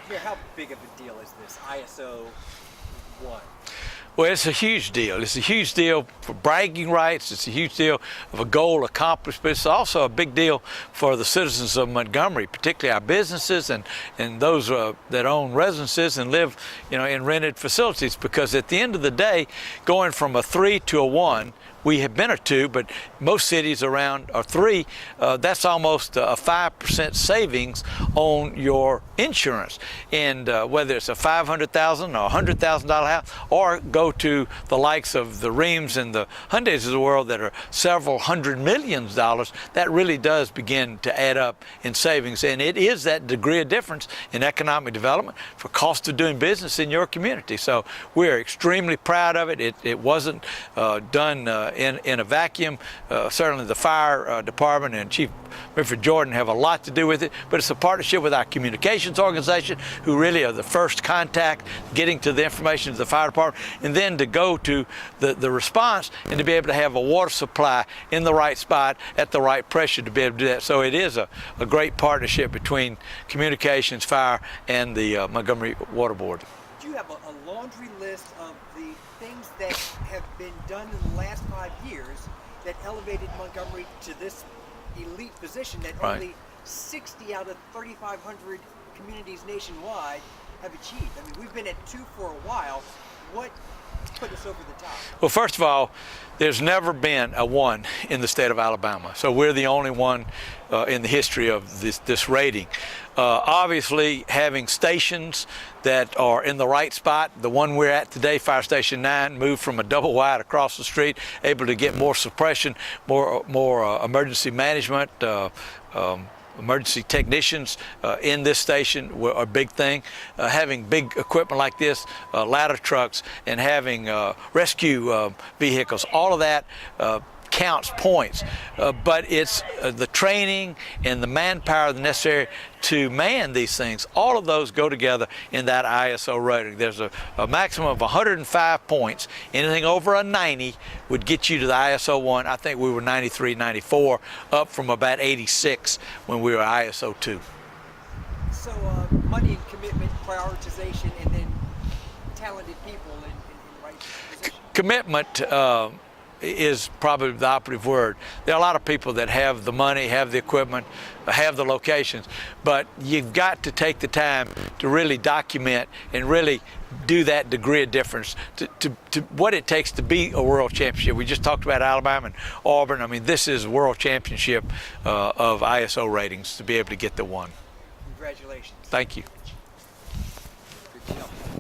Here, how big of a deal is this ISO 1? Well, it's a huge deal. It's a huge deal for bragging rights. It's a huge deal of a goal accomplished, but it's also a big deal for the citizens of Montgomery, particularly our businesses and those that own residences and live, in rented facilities. Because at the end of the day, going from a 3 to a 1, we have been a 2, but most cities around are 3. That's almost a 5% savings on your insurance. And whether it's a $500,000 or $100,000 house, or go to the likes of the Reams and the Hyundais of the world that are several $100 million, that really does begin to add up in savings. And it is that degree of difference in economic development for cost of doing business in your community. So we're extremely proud of it. It wasn't done in a vacuum. Certainly the fire department and Chief Milford Jordan have a lot to do with it, but it's a partnership with our communications organization, who really are the first contact getting to the information to the fire department, and then to go to the response and to be able to have a water supply in the right spot at the right pressure to be able to do that. So it is a great partnership between communications, fire, and the Montgomery Water Board. Do you have a laundry list of the things that have been done in the last 5 years that elevated Montgomery to this elite position that only 60 out of 3,500 communities nationwide have achieved? I mean, we've been at 2 for a while. What put us over the top? Well, first of all, there's never been a 1 in the state of Alabama. So we're the only one in the history of this rating. Obviously, having stations that are in the right spot, the one we're at today, Fire Station 9, moved from a double wide across the street, able to get more suppression, more emergency management, emergency technicians in this station were a big thing. Having big equipment like this, ladder trucks, and having rescue vehicles, all of that counts points, but it's the training and the manpower necessary to man these things. All of those go together in that ISO rating. There's a maximum of 105 points. Anything over a 90 would get you to the ISO 1. I think we were 93, 94, up from about 86 when we were ISO 2. So money and commitment, prioritization, and then talented people in the right position. Commitment is probably the operative word. There are a lot of people that have the money, have the equipment, have the locations, but you've got to take the time to really document and really do that degree of difference to what it takes to be a world championship. We just talked about Alabama and Auburn. I mean, this is a world championship of ISO ratings to be able to get the 1. Congratulations. Thank you.